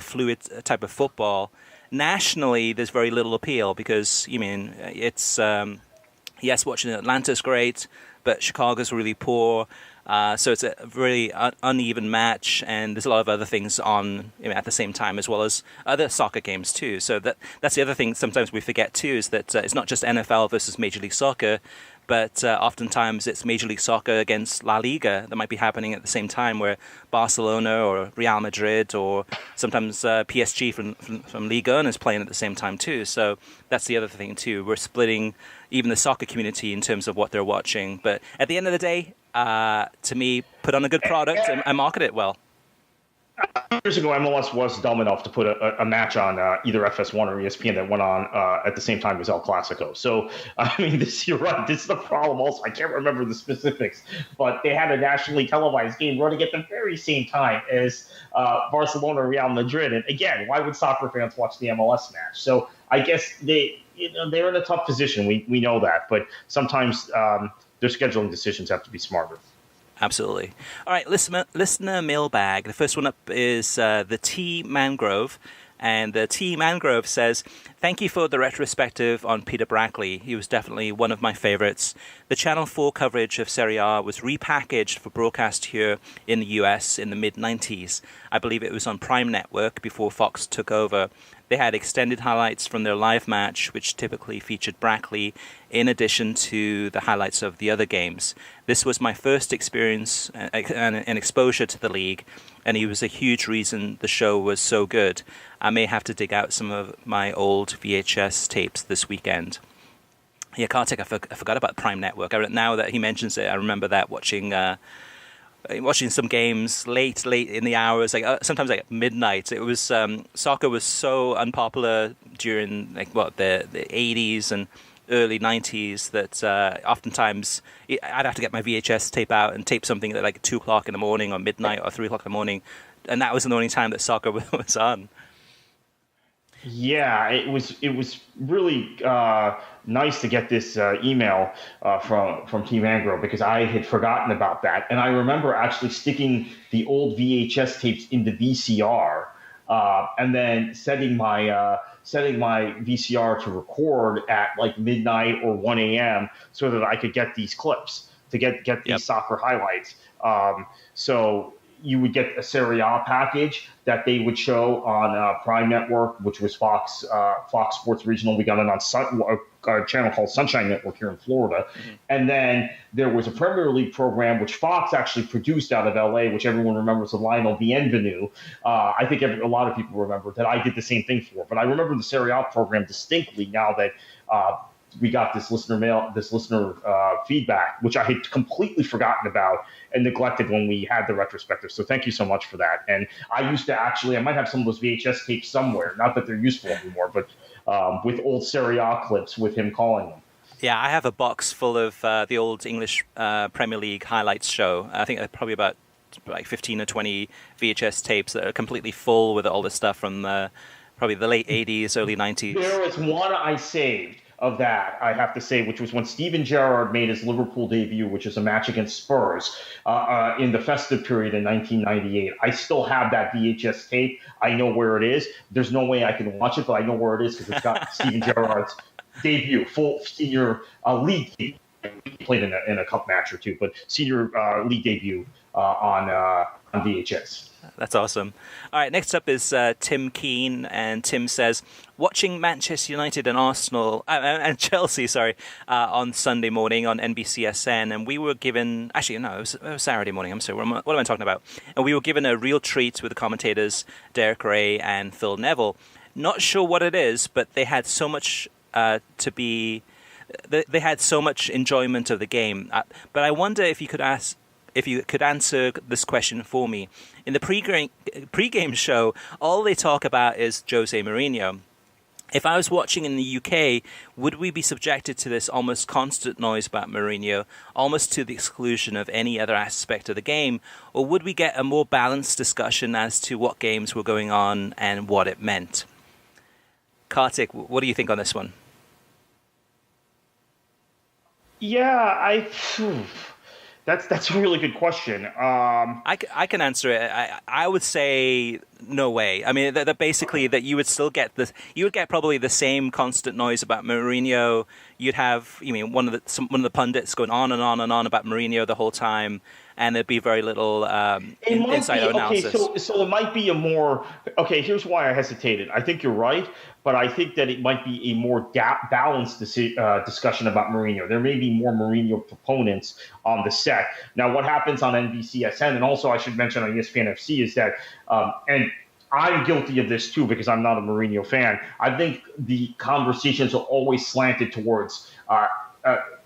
fluid type of football, nationally there's very little appeal because it's yes, watching Atlanta's great, but Chicago's really poor. So it's a really uneven match, and there's a lot of other things on at the same time, as well as other soccer games too. So that's the other thing sometimes we forget too, is that it's not just NFL versus Major League Soccer, but oftentimes it's Major League Soccer against La Liga that might be happening at the same time, where Barcelona or Real Madrid or sometimes PSG from Ligue 1 is playing at the same time too. So that's the other thing too. We're splitting even the soccer community in terms of what they're watching. But at the end of the day, to me, put on a good product and market it well. Years ago, MLS was dumb enough to put a match on either FS1 or ESPN that went on at the same time as El Clasico. So, you're right. This is the problem also. I can't remember the specifics, but they had a nationally televised game running at the very same time as Barcelona or Real Madrid. And again, why would soccer fans watch the MLS match? So I guess they're in a tough position. We know that. But sometimes their scheduling decisions have to be smarter. Absolutely. All right, listener mailbag. The first one up is the T. Mangrove. And the T. Mangrove says, thank you for the retrospective on Peter Brackley. He was definitely one of my favorites. The Channel 4 coverage of Serie A was repackaged for broadcast here in the US in the mid-90s. I believe it was on Prime Network before Fox took over. They had extended highlights from their live match, which typically featured Brackley, in addition to the highlights of the other games. This was my first experience and exposure to the league, and he was a huge reason the show was so good. I may have to dig out some of my old VHS tapes this weekend. Yeah, Kartik, I forgot about Prime Network. Now that he mentions it, I remember that watching some games late in the hours, sometimes at midnight. It was soccer was so unpopular during the 80s and early 90s that oftentimes I'd have to get my VHS tape out and tape something at 2 o'clock in the morning or midnight or 3 o'clock in the morning, and that was the only time that soccer was on. Yeah, it was really nice to get this email from Team Angro, because I had forgotten about that, and I remember actually sticking the old VHS tapes into VCR and then setting my VCR to record at midnight or 1 a.m. so that I could get these clips, to get these soccer highlights. So you would get a Serie A package that they would show on Prime Network, which was Fox Sports Regional. We got it on a channel called Sunshine Network here in Florida. Mm-hmm. And then there was a Premier League program, which Fox actually produced out of LA, which everyone remembers, the Lionel Bienvenu. I think a lot of people remember that I did the same thing for. But I remember the Serie A program distinctly now that we got this listener feedback, which I had completely forgotten about and neglected when we had the retrospective. So thank you so much for that. And I used to I might have some of those VHS tapes somewhere, not that they're useful anymore, but with old Serie A clips with him calling them. Yeah, I have a box full of the old English Premier League highlights show. I think probably about 15 or 20 VHS tapes that are completely full with all this stuff from probably the late 80s, early 90s. There was one I saved. of that, I have to say, which was when Steven Gerrard made his Liverpool debut, which is a match against Spurs in the festive period in 1998. I still have that VHS tape. I know where it is. There's no way I can watch it, but I know where it is because it's got Steven Gerrard's debut, full senior league debut. He played in a cup match or two, but senior league debut on VHS. That's awesome. All right, next up is Tim Keane, and Tim says, watching Manchester United and Arsenal and Chelsea, on Sunday morning on NBCSN, and we were given, actually no, it was Saturday morning. I'm sorry, what am I talking about? And we were given a real treat with the commentators Derek Ray and Phil Neville. Not sure what it is, but they had so much they had so much enjoyment of the game. But I wonder if you could answer this question for me. In the pre-game show, all they talk about is Jose Mourinho. If I was watching in the UK, would we be subjected to this almost constant noise about Mourinho, almost to the exclusion of any other aspect of the game? Or would we get a more balanced discussion as to what games were going on and what it meant? Kartik, what do you think on this one? Yeah, that's a really good question. I can answer it. I would say no way. I mean, that basically that you would still get probably the same constant noise about Mourinho. You'd have, one of the pundits going on and on and on about Mourinho the whole time, and there'd be very little inside analysis. So it might be a more here's why I hesitated. I think you're right, but I think that it might be a more balanced discussion about Mourinho. There may be more Mourinho proponents on the set. Now, what happens on NBCSN, and also I should mention on ESPN FC, is that, and I'm guilty of this too because I'm not a Mourinho fan, I think the conversations are always slanted towards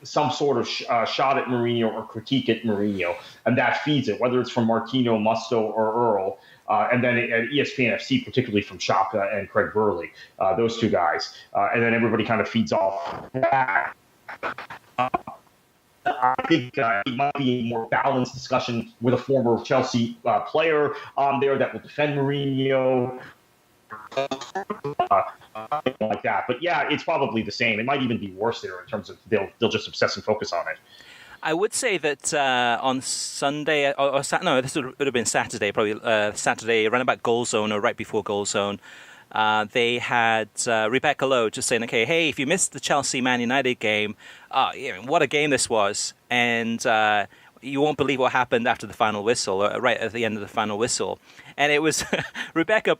some sort of shot at Mourinho or critique at Mourinho, and that feeds it, whether it's from Martino, Musto, or Earl. And then at ESPN FC, particularly from Shaka and Craig Burley, those two guys. And then everybody kind of feeds off that. I think it might be a more balanced discussion with a former Chelsea player on there that will defend Mourinho, like that. But yeah, it's probably the same. It might even be worse there in terms of they'll just obsess and focus on it. I would say that on Sunday, this would have been Saturday, probably Saturday, around about Goal Zone or right before Goal Zone, they had Rebecca Lowe just saying, okay, hey, if you missed the Chelsea-Man United game, what a game this was. And you won't believe what happened after the final whistle, or right at the end of the final whistle. And it was Rebecca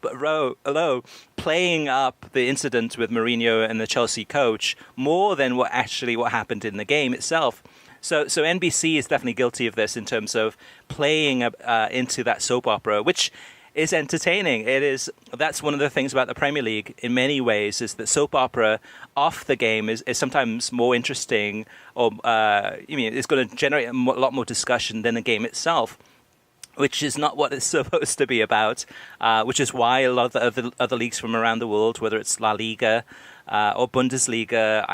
Lowe playing up the incident with Mourinho and the Chelsea coach more than what happened in the game itself. So NBC is definitely guilty of this in terms of playing into that soap opera, which is entertaining. That's one of the things about the Premier League in many ways, is that soap opera off the game is sometimes more interesting, or it's going to generate a lot more discussion than the game itself, which is not what it's supposed to be about, which is why a lot of the other leagues from around the world, whether it's La Liga or Bundesliga,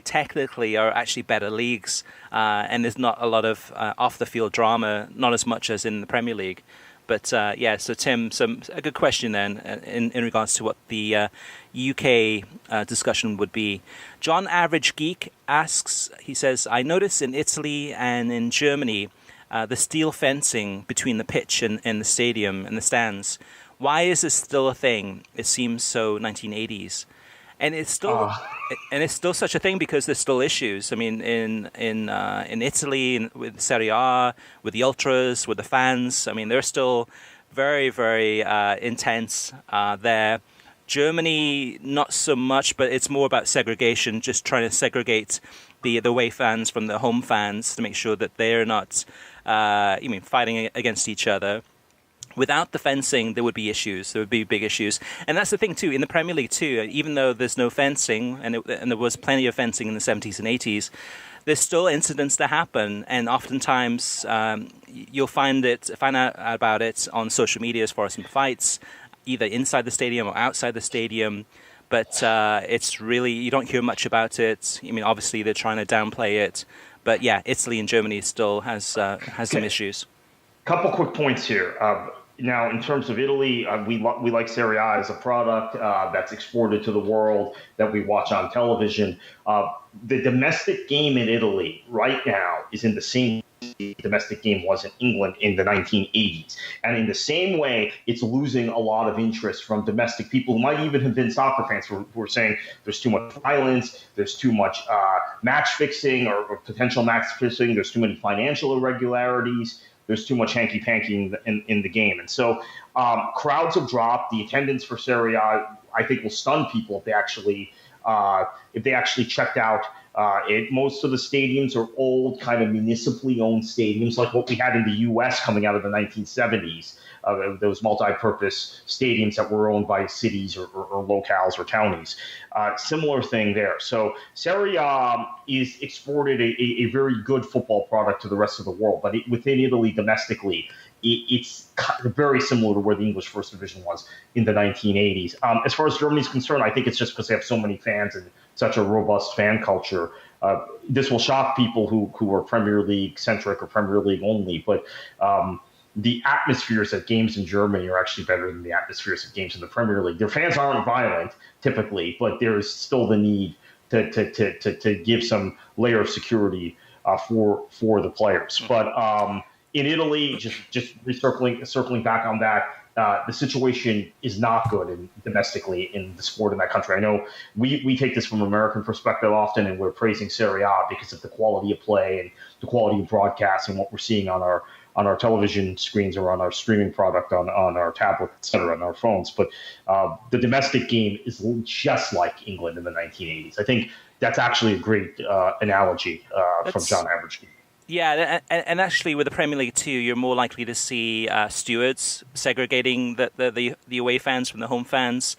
technically are actually better leagues, and there's not a lot of off-the-field drama, not as much as in the Premier League. But so Tim, a good question then in regards to what the UK discussion would be. John Average Geek asks, he says, I notice in Italy and in Germany the steel fencing between the pitch and the stadium and the stands. Why is this still a thing? It seems so 1980s. And it's still such a thing because there's still issues. I mean, in Italy, with Serie A, with the ultras, with the fans. I mean, they're still very, very intense there. Germany, not so much, but it's more about segregation, just trying to segregate the away fans from the home fans to make sure that they're not, fighting against each other. Without the fencing, there would be issues. There would be big issues. And that's the thing, too, in the Premier League, too. Even though there's no fencing, and there was plenty of fencing in the 70s and 80s, there's still incidents that happen. And oftentimes, you'll find out about it on social media as far as some fights, either inside the stadium or outside the stadium. But it's really, you don't hear much about it. I mean, obviously, they're trying to downplay it. But yeah, Italy and Germany still has some issues. Couple quick points here. Now, in terms of Italy, we like Serie A as a product that's exported to the world that we watch on television. The domestic game in Italy right now is in the same domestic game was in England in the 1980s. And in the same way, it's losing a lot of interest from domestic people who might even have been soccer fans who are saying there's too much violence, there's too much match fixing or potential match fixing, there's too many financial irregularities, there's too much hanky-panky in the game. And so crowds have dropped. The attendance for Serie A, I think, will stun people if they actually checked out most of the stadiums are old, kind of municipally owned stadiums, like what we had in the U.S. coming out of the 1970s. Those multi-purpose stadiums that were owned by cities or locales or counties. Similar thing there. So Serie A is exported a very good football product to the rest of the world, but within Italy domestically, it's very similar to where the English First Division was in the 1980s. As far as Germany's concerned, I think it's just because they have so many fans and such a robust fan culture. This will shock people who are Premier League centric or Premier League only, but the atmospheres at games in Germany are actually better than the atmospheres at games in the Premier League. Their fans aren't violent typically, but there is still the need to give some layer of security for the players. But in Italy, just circling back on that, the situation is not good domestically in the sport in that country. I know we take this from an American perspective often, and we're praising Serie A because of the quality of play and the quality of broadcast and what we're seeing on our television screens or on our streaming product on our tablet, et cetera, on our phones. But the domestic game is just like England in the 1980s. I think that's actually a great analogy from John Average. Yeah, and actually with the Premier League too, you're more likely to see stewards segregating the away fans from the home fans,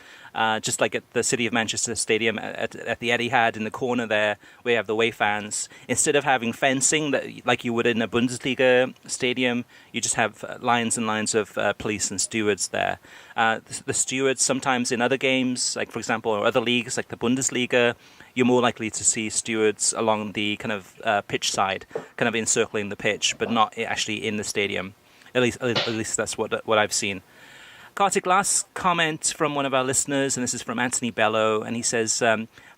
just like at the City of Manchester Stadium at the Etihad in the corner there, where you have the away fans. Instead of having fencing that like you would in a Bundesliga stadium, you just have lines and lines of police and stewards there. The stewards sometimes in other games, like for example, or other leagues like the Bundesliga, you're more likely to see stewards along the kind of pitch side, kind of encircling the pitch, but not actually in the stadium. At least that's what I've seen. Kartik, last comment from one of our listeners, and this is from Anthony Bello, and he says,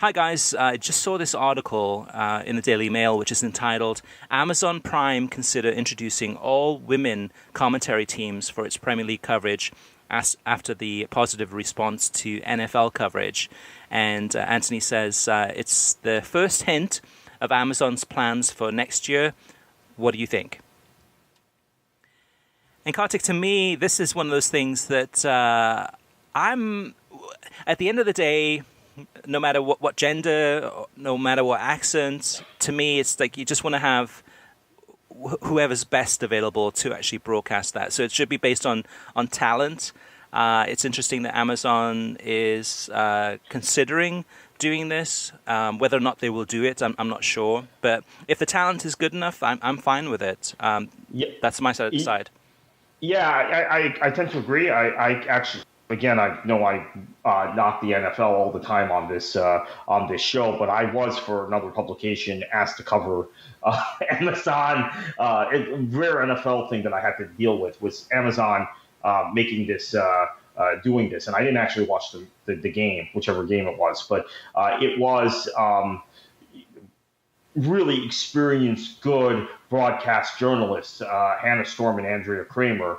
"Hi guys, I just saw this article in the Daily Mail, which is entitled, Amazon Prime consider introducing all women commentary teams for its Premier League coverage after the positive response to NFL coverage." And Anthony says, it's the first hint of Amazon's plans for next year. What do you think? And Kartik, to me, this is one of those things that I'm, at the end of the day, no matter what gender, no matter what accent, to me, it's like you just want to have whoever's best available to actually broadcast that. So it should be based on talent. It's interesting that Amazon is considering doing this. Whether or not they will do it, I'm not sure. But if the talent is good enough, I'm fine with it. That's my side. Yeah, I tend to agree. I actually, again, I know I knock the NFL all the time on this show, but I was, for another publication, asked to cover Amazon. A rare NFL thing that I had to deal with was Amazon making this, doing this. And I didn't actually watch the game, whichever game it was, but it was really experienced, good broadcast journalists, Hannah Storm and Andrea Kramer,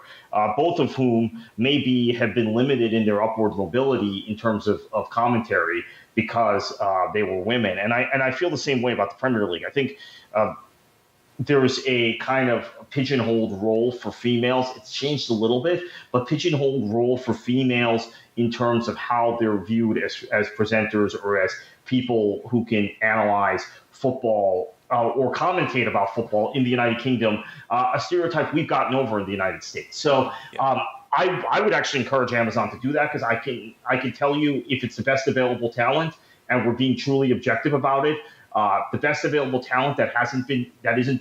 both of whom maybe have been limited in their upward mobility in terms of commentary because they were women. And I feel the same way about the Premier League. I think there is a kind of pigeonholed role for females. It's changed a little bit, but pigeonholed role for females in terms of how they're viewed as presenters or as people who can analyze football or commentate about football in the United Kingdom, a stereotype we've gotten over in the United States. So I would actually encourage Amazon to do that, because I can tell you, if it's the best available talent and we're being truly objective about it, the best available talent that isn't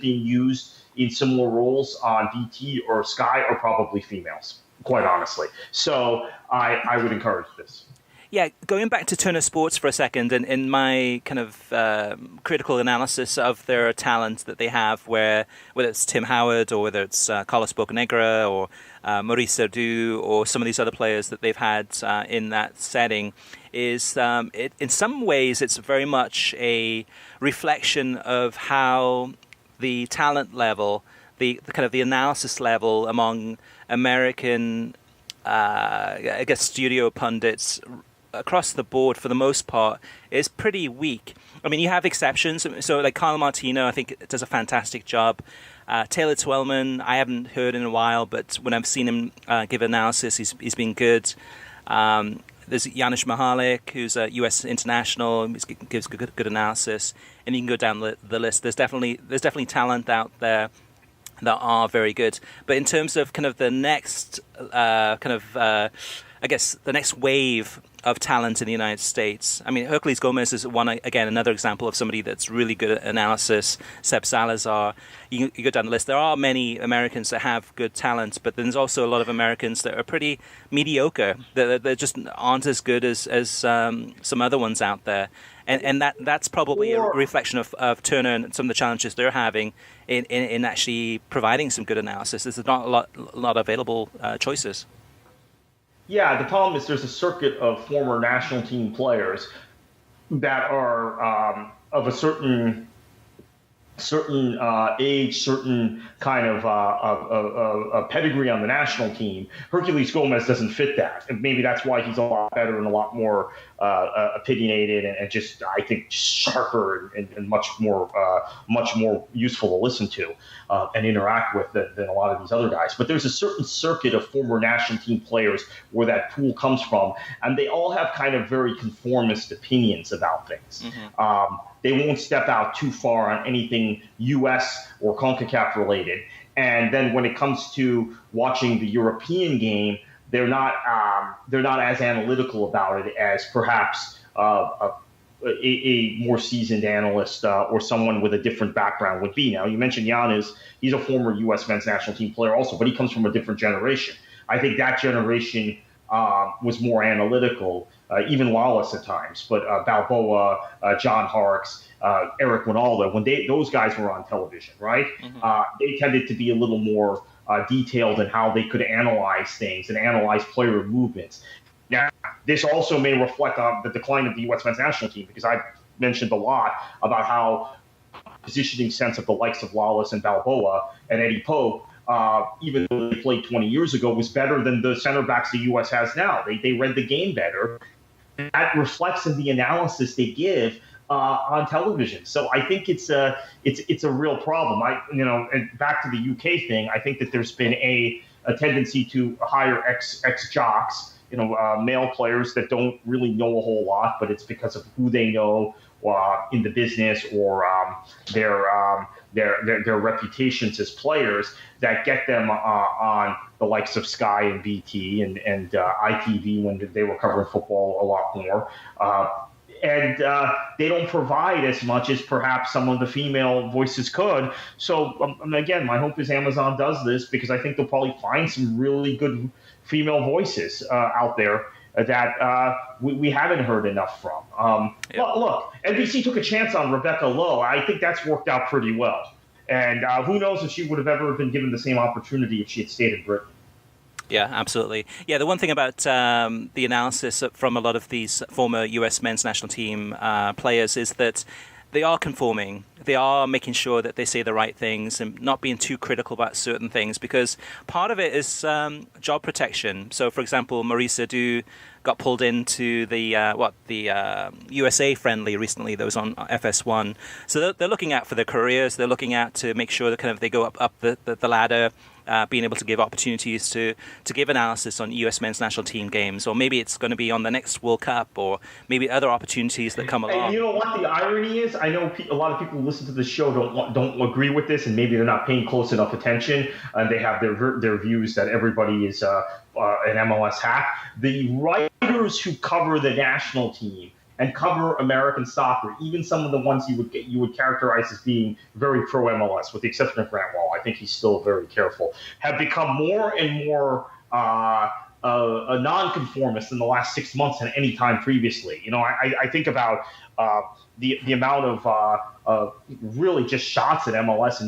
being used in similar roles on BT or Sky are probably females, quite honestly. So I would encourage this. Yeah, going back to Turner Sports for a second, and in my kind of critical analysis of their talent that they have, whether it's Tim Howard or whether it's Carlos Bocanegra or Maurice Sardou or some of these other players that they've had in that setting, is in some ways it's very much a reflection of how the talent level, the kind of the analysis level among American, I guess, studio pundits across the board, for the most part, is pretty weak. I mean, you have exceptions. So, like Kyle Martino, I think does a fantastic job. Taylor Twellman, I haven't heard in a while, but when I've seen him give analysis, he's been good. There's Janusz Mihalik, who's a U.S. international, he gives good analysis, and you can go down the list. There's definitely talent out there that are very good. But in terms of kind of the next I guess the next wave of talent in the United States. I mean, Hercules Gomez is another example of somebody that's really good at analysis. Seb Salazar. You go down the list. There are many Americans that have good talent, but there's also a lot of Americans that are pretty mediocre. They just aren't as good as some other ones out there. And that's probably a reflection of Turner and some of the challenges they're having in actually providing some good analysis. There's not a lot of available choices. Yeah, the problem is there's a circuit of former national team players that are of a certain age, certain kind of a pedigree on the national team. Hercules Gomez doesn't fit that, and maybe that's why he's a lot better and a lot more opinionated and just, I think, sharper and much more useful to listen to and interact with than a lot of these other guys. But there's a certain circuit of former national team players where that pool comes from, and they all have kind of very conformist opinions about things. Mm-hmm. They won't step out too far on anything U.S. or CONCACAF related. And then when it comes to watching the European game, they're not as analytical about it as perhaps a more seasoned analyst or someone with a different background would be. Now, you mentioned Giannis. He's a former U.S. men's national team player also, but he comes from a different generation. I think that generation was more analytical, even Wallace at times, but Balboa, John Harkes, Eric Winalda, when those guys were on television, right? Mm-hmm. They tended to be a little more detailed in how they could analyze things and analyze player movements. Now, this also may reflect on the decline of the U.S. men's national team, because I've mentioned a lot about how positioning sense of the likes of Wallace and Balboa and Eddie Pope, even though they played 20 years ago, was better than the center backs the U.S. has now. They read the game better. That reflects in the analysis they give on television. So I think it's a real problem. And back to the UK thing, I think that there's been a tendency to hire ex jocks, male players that don't really know a whole lot, but it's because of who they know in the business or their reputations as players that get them on the likes of Sky and BT and ITV when they were covering football a lot more. And they don't provide as much as perhaps some of the female voices could. So, again, my hope is Amazon does this, because I think they'll probably find some really good female voices out there that we haven't heard enough from. Look, NBC took a chance on Rebecca Lowe. I think that's worked out pretty well. And who knows if she would have ever been given the same opportunity if she had stayed in Britain. Yeah, absolutely. Yeah, the one thing about the analysis from a lot of these former U.S. men's national team players is that they are conforming. They are making sure that they say the right things and not being too critical about certain things, because part of it is job protection. So, for example, Maurice Sardou got pulled into the USA friendly recently that was on FS1. So they're looking out for their careers. They're looking out to make sure that they go up the ladder. Being able to give opportunities to give analysis on U.S. men's national team games, or maybe it's going to be on the next World Cup, or maybe other opportunities that come along. And you know what the irony is? I know a lot of people who listen to the show don't agree with this, and maybe they're not paying close enough attention, and they have their views that everybody is an MLS hack. The writers who cover the national team and cover American soccer, even some of the ones you would characterize as being very pro-MLS, with the exception of Grant Wall, I think he's still very careful, have become more and more a nonconformist in the last 6 months than any time previously. I think about the amount of really just shots at MLS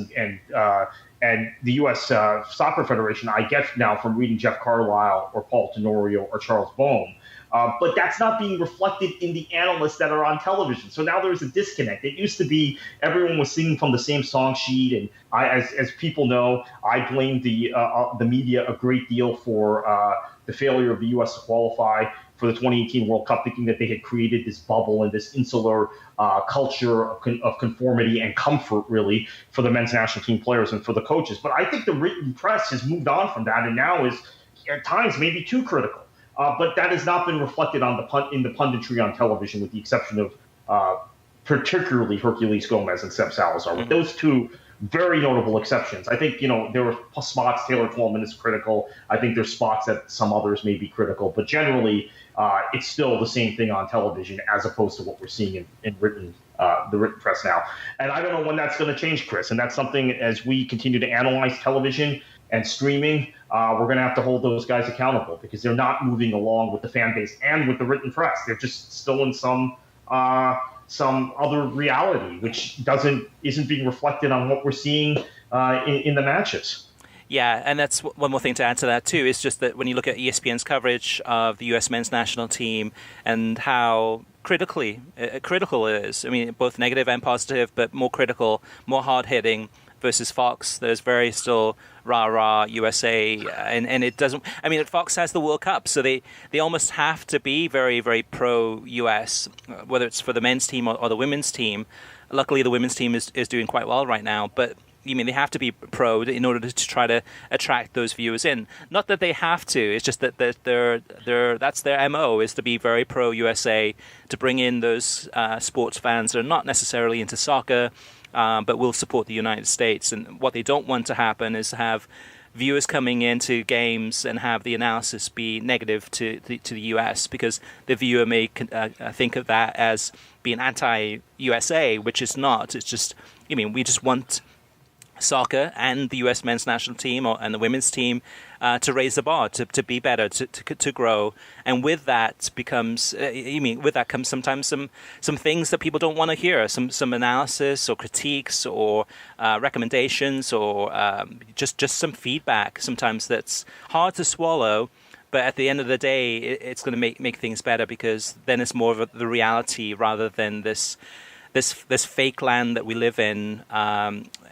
and the U.S. Soccer Federation I get now from reading Jeff Carlisle or Paul Tenorio or Charles Bohm. But that's not being reflected in the analysts that are on television. So now there's a disconnect. It used to be everyone was singing from the same song sheet. And as people know, I blame the media a great deal for the failure of the U.S. to qualify for the 2018 World Cup, thinking that they had created this bubble and this insular culture of conformity and comfort, really, for the men's national team players and for the coaches. But I think the written press has moved on from that and now is, at times, maybe too critical. But that has not been reflected in the punditry on television, with the exception of particularly Herculez Gomez and Seb Salazar. With those two very notable exceptions, I think there were spots Taylor Twellman is critical. I think there's spots that some others may be critical, but generally it's still the same thing on television as opposed to what we're seeing in the written press now. And I don't know when that's going to change, Chris. And that's something, as we continue to analyze television and streaming, we're going to have to hold those guys accountable, because they're not moving along with the fan base and with the written press. They're just still in some other reality, which isn't being reflected on what we're seeing in the matches. Yeah, and that's one more thing to add to that too, is just that when you look at ESPN's coverage of the U.S. men's national team and how critical it is. I mean, both negative and positive, but more critical, more hard-hitting, versus Fox. There's very still rah-rah USA, and it doesn't. I mean, Fox has the World Cup, so they almost have to be very, very pro-US, whether it's for the men's team or the women's team. Luckily, the women's team is doing quite well right now, but they have to be pro in order to try to attract those viewers in. Not that they have to; it's just that that's their MO, is to be very pro-USA, to bring in those sports fans that are not necessarily into soccer, but will support the United States. And what they don't want to happen is to have viewers coming into games and have the analysis be negative to the US, because the viewer may think of that as being anti-USA, which is not. It's just, we just want soccer and the U.S. men's national team and the women's team to raise the bar, to be better, to grow. And with that comes sometimes some things that people don't want to hear, some analysis or critiques or recommendations or just some feedback sometimes that's hard to swallow. But at the end of the day, it's going to make things better, because then it's more of the reality rather than this fake land that we live in.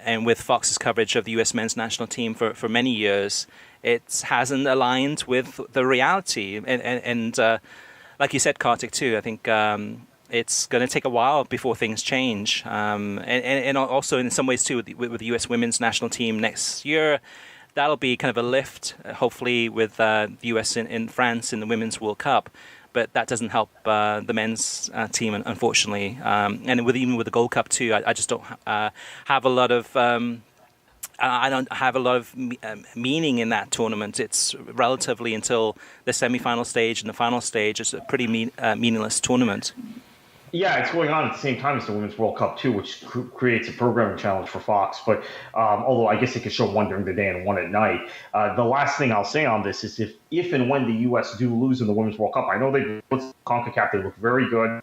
And with Fox's coverage of the U.S. men's national team for many years, it hasn't aligned with the reality. And like you said, Kartik, too, I think it's going to take a while before things change. And also in some ways, too, with the U.S. women's national team next year, that'll be kind of a lift, hopefully, with the U.S. in France in the Women's World Cup. But that doesn't help the men's team, unfortunately. And even with the Gold Cup too, I just don't have a lot of. I don't have a lot of meaning in that tournament. It's relatively, until the semi-final stage and the final stage, it's a pretty meaningless tournament. Yeah, it's going on at the same time as the Women's World Cup, too, which creates a programming challenge for Fox. But although I guess they could show one during the day and one at night. The last thing I'll say on this is if and when the U.S. do lose in the Women's World Cup, I know they CONCACAF, they look very good.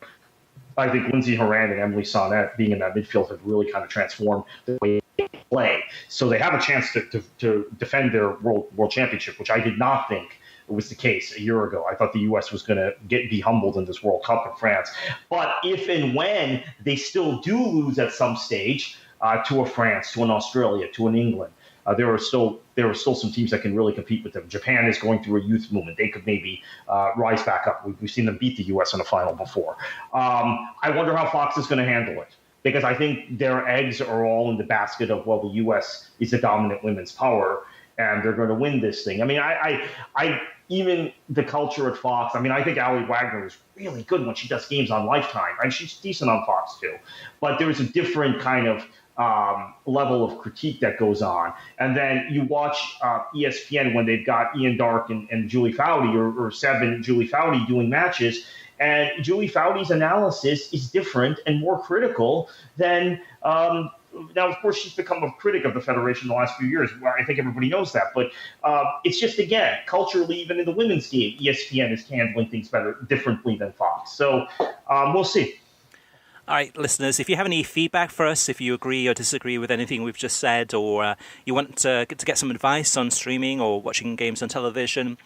I think Lindsey Horan and Emily Sonnet being in that midfield have really kind of transformed the way they play. So they have a chance to defend their world championship, which I did not think it was the case a year ago. I thought the U.S. was going to be humbled in this World Cup in France. But if and when they still do lose at some stage to a France, to an Australia, to an England, there are still some teams that can really compete with them. Japan is going through a youth movement. They could maybe rise back up. We've seen them beat the U.S. in a final before. I wonder how Fox is going to handle it, because I think their eggs are all in the basket of, well, the U.S. is a dominant women's power, and they're going to win this thing. I mean, I even the culture at Fox, I think Ali Wagner is really good when she does games on Lifetime, and she's decent on Fox too. But there's a different kind of level of critique that goes on. And then you watch ESPN when they've got Ian Dark and Julie Foudy or Seb and Julie Foudy doing matches, and Julie Foudy's analysis is different and more critical than Now, of course, she's become a critic of the federation in the last few years. Well, I think everybody knows that. But it's just, again, culturally, even in the women's game, ESPN is handling things differently than Fox. So we'll see. All right, listeners, if you have any feedback for us, if you agree or disagree with anything we've just said, or you want to get some advice on streaming or watching games on television,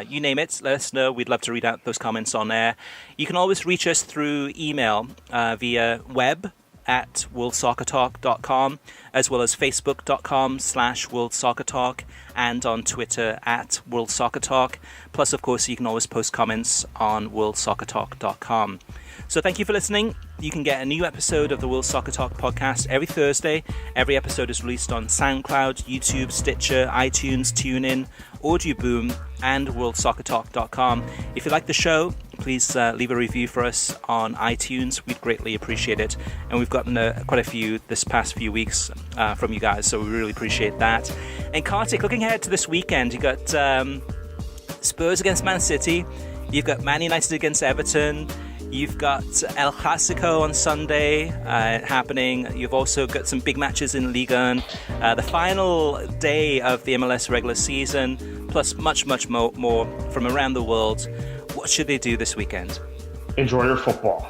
you name it, let us know. We'd love to read out those comments on air. You can always reach us through email via web at worldsoccertalk.com, as well as facebook.com/worldsoccertalk, and on Twitter at worldsoccertalk. Plus, of course, you can always post comments on worldsoccertalk.com. So thank you for listening. You can get a new episode of the World Soccer Talk podcast every Thursday. Every episode is released on SoundCloud, YouTube, Stitcher, iTunes, TuneIn, Audioboom, and worldsoccertalk.com. If you like the show, please leave a review for us on iTunes. We'd greatly appreciate it. And we've gotten quite a few this past few weeks from you guys, so we really appreciate that. And Kartik, looking ahead to this weekend, you got Spurs against Man City. You've got Man United against Everton. You've got El Clasico on Sunday happening. You've also got some big matches in Liga 1. The final day of the MLS regular season, plus much, much more from around the world. What should they do this weekend? Enjoy your football.